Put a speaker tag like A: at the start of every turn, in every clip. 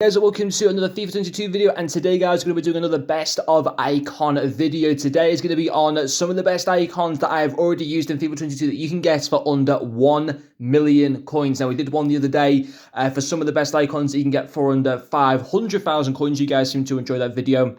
A: Guys, welcome to another FIFA 22 video, and today guys we're going to be doing another best of icon video. Today is going to be on some of the best icons that I have already used in FIFA 22 that you can get for under 1 million coins. Now we did one the other day for some of the best icons that you can get for under 500,000 coins. You guys seem to enjoy that video.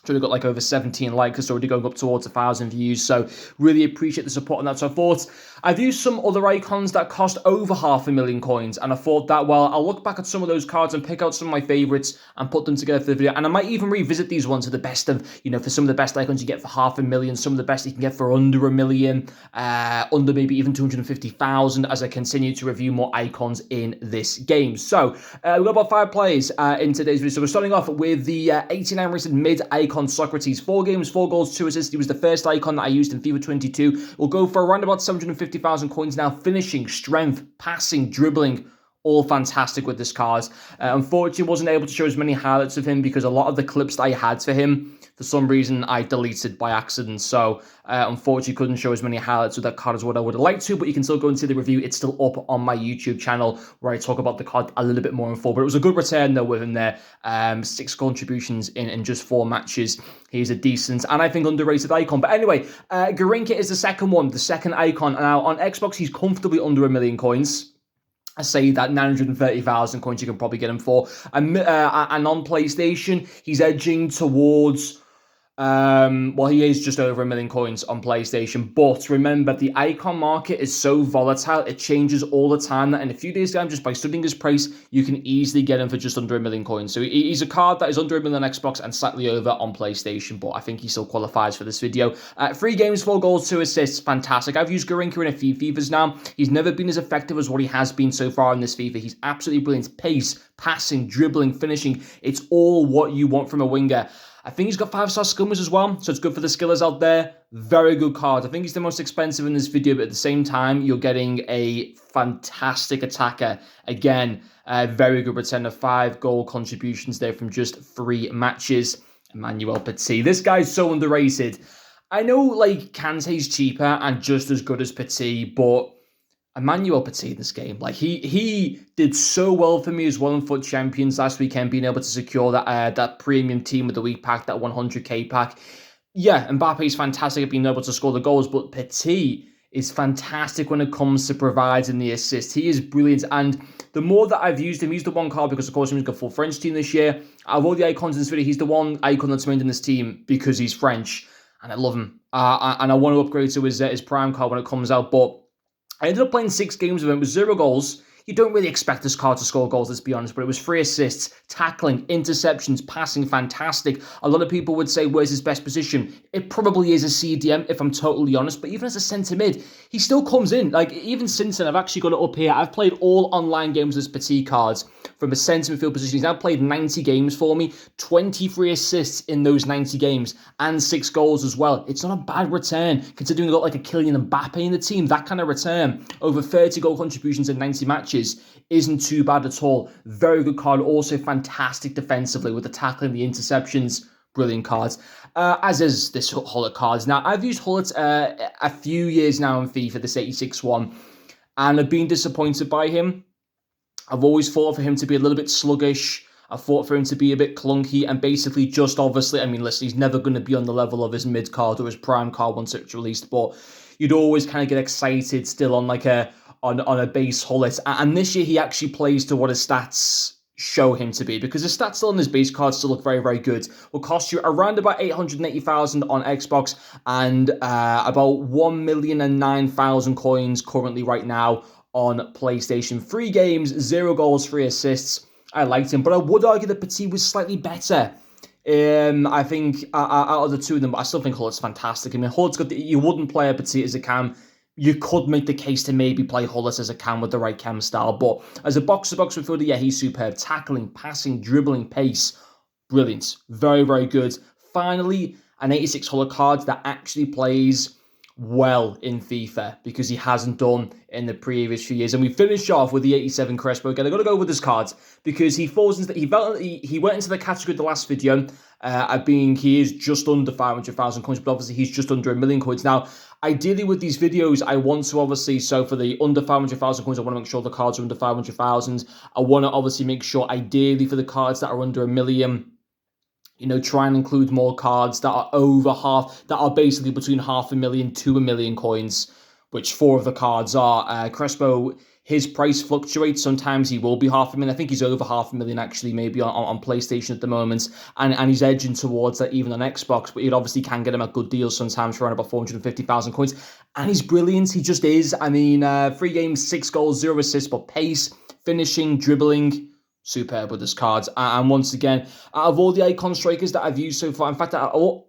A: We've got like over 17 likes. It's already going up towards 1,000 views, so really appreciate the support on that. So I thought I've used some other icons that cost over 500,000 coins, and I thought that, well, I'll look back at some of those cards and pick out some of my favorites and put them together for the video. And I might even revisit these ones to the best of, for some of the best icons you get for 500,000, some of the best you can get for under 1 million, under maybe even 250,000, as I continue to review more icons in this game. So we've got about 5 players in today's video. So we're starting off with the 89 rated mid icon Socrates. 4 games, 4 goals, 2 assists. He was the first icon that I used in FIFA 22. We'll go for around about 750,000 coins now. Finishing, strength, passing, dribbling, all fantastic with this card. Unfortunately, wasn't able to show as many highlights of him because a lot of the clips that I had for him, for some reason, I deleted by accident. So, unfortunately, couldn't show as many highlights with that card as what I would have liked to, but you can still go and see the review. It's still up on my YouTube channel where I talk about the card a little bit more in full. But it was a good return, though, with him there. 6 contributions in just 4 matches. He's a decent and I think underrated icon. But anyway, GARRINCHA is the second one, the second icon. Now, on Xbox, he's comfortably under 1 million coins. I say that 930,000 coins you can probably get him for. And on PlayStation, he's edging towards, well, he is just over 1 million coins on PlayStation. But remember, the icon market is so volatile. It changes all the time. That in a few days' time, just by studying his price, you can easily get him for just under 1 million coins. So he's a card that is under 1 million on Xbox and slightly over on PlayStation. But I think he still qualifies for this video. 3 games, 4 goals, 2 assists. Fantastic. I've used GARRINCHA in a few FIFAs now. He's never been as effective as what he has been so far in this FIFA. He's absolutely brilliant. Pace, passing, dribbling, finishing. It's all what you want from a winger. I think he's got 5-star skill as well, so it's good for the skillers out there. Very good card. I think he's the most expensive in this video, but at the same time, you're getting a fantastic attacker. Again, very good return of 5 goal contributions there from just 3 matches. Emmanuel Petit. This guy's so underrated. I know, like, Kante's cheaper and just as good as Petit, but Emmanuel Petit in this game, like he did so well for me as well in FUT Champions last weekend, being able to secure that premium team of the week pack, that 100k pack. Yeah, Mbappe's fantastic at being able to score the goals, but Petit is fantastic when it comes to providing the assist. He is brilliant, and the more that I've used him, he's the one card because of course he's got full French team this year. Out of all the icons in this video, he's the one icon that's made in this team because he's French, and I love him. And I want to upgrade to his prime card when it comes out, but I ended up playing 6 games with him with 0 goals. You don't really expect this card to score goals, let's be honest, but it was 3 assists, tackling, interceptions, passing, fantastic. A lot of people would say, where's his best position? It probably is a CDM, if I'm totally honest, but even as a centre mid, he still comes in. Like, even since then, I've actually got it up here. I've played all online games with this Petit cards from a centre midfield position. He's now played 90 games for me, 23 assists in those 90 games, and 6 goals as well. It's not a bad return, considering we've got like a Kylian Mbappe in the team. That kind of return, over 30 goal contributions in 90 matches, isn't too bad at all. Very good card. Also fantastic defensively with the tackling, the interceptions. Brilliant cards. As is this Gullit cards. Now, I've used Gullit a few years now in FIFA, this 86 one, and I've been disappointed by him. I've always thought for him to be a little bit sluggish. I thought for him to be a bit clunky and basically just obviously, I mean, listen, he's never going to be on the level of his mid card or his prime card once it's released, but you'd always kind of get excited still on like on a base Gullit. And this year he actually plays to what his stats show him to be, because his stats still on his base card still look very, very good. Will cost you around about 880,000 on Xbox and about 1,009,000 coins currently right now on PlayStation. 3 games, 0 goals, 3 assists. I liked him, but I would argue that Petit was slightly better. I think out of the two of them, but I still think Gullit's fantastic. I mean, Gullit's got you wouldn't play a Petit as a cam. You could make the case to maybe play Gullit as a cam with the right cam style, but as a box-to-box midfielder, yeah, he's superb. Tackling, passing, dribbling, pace, brilliant. Very, very good. Finally, an 86 Gullit card that actually plays well in FIFA, because he hasn't done in the previous few years. And we finished off with the 87 Crespo. Again, I got to go with his cards because he falls into he went into the category of the last video He is just under 500,000 coins, but obviously he's just under 1 million coins. Now, ideally with these videos, I want to obviously, so for the under 500,000 coins, I want to make sure the cards are under 500,000. I want to obviously make sure, ideally for the cards that are under 1 million, you know, try and include more cards that are over half, that are basically between 500,000 to 1 million coins, which 4 of the cards are. Crespo, his price fluctuates. Sometimes he will be 500,000. I think he's over 500,000 actually, maybe on PlayStation at the moment, and he's edging towards that even on Xbox. But you obviously can get him at good deals sometimes for around about 450,000 coins. And he's brilliant. He just is. I mean, 3 games, 6 goals, 0 assists, but pace, finishing, dribbling, superb with his cards. And once again, out of all the icon strikers that I've used so far, in fact,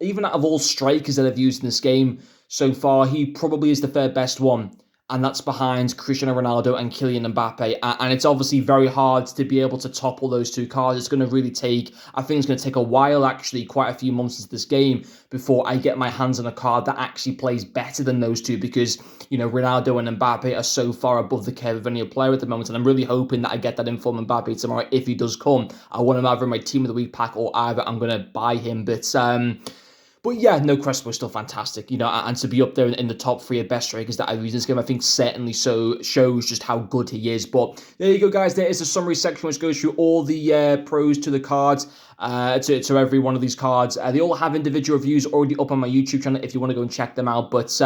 A: even out of all strikers that I've used in this game so far, he probably is the third best one. And that's behind Cristiano Ronaldo and Kylian Mbappe. And it's obviously very hard to be able to topple those 2 cards. It's going to really take, I think it's going to take a while, actually, quite a few months into this game before I get my hands on a card that actually plays better than those 2, because, you know, Ronaldo and Mbappe are so far above the curve of any player at the moment. And I'm really hoping that I get that in from Mbappe tomorrow if he does come. I want him either in my Team of the Week pack or either I'm going to buy him. But yeah, no, Crespo is still fantastic, you know, and to be up there in the top 3 of best strikers that I've used in this game, I think certainly so shows just how good he is. But there you go, guys. There is a summary section which goes through all the pros to the cards, to every one of these cards. They all have individual reviews already up on my YouTube channel if you want to go and check them out. But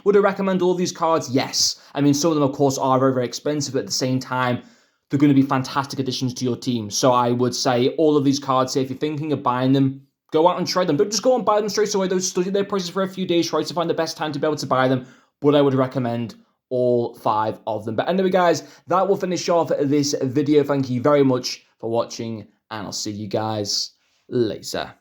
A: would I recommend all these cards? Yes. I mean, some of them, of course, are very, very expensive, but at the same time, they're going to be fantastic additions to your team. So I would say all of these cards, if you're thinking of buying them, go out and try them. Don't just go and buy them straight away. Don't study their prices for a few days. Try to find the best time to be able to buy them. But I would recommend all 5 of them. But anyway, guys, that will finish off this video. Thank you very much for watching, and I'll see you guys later.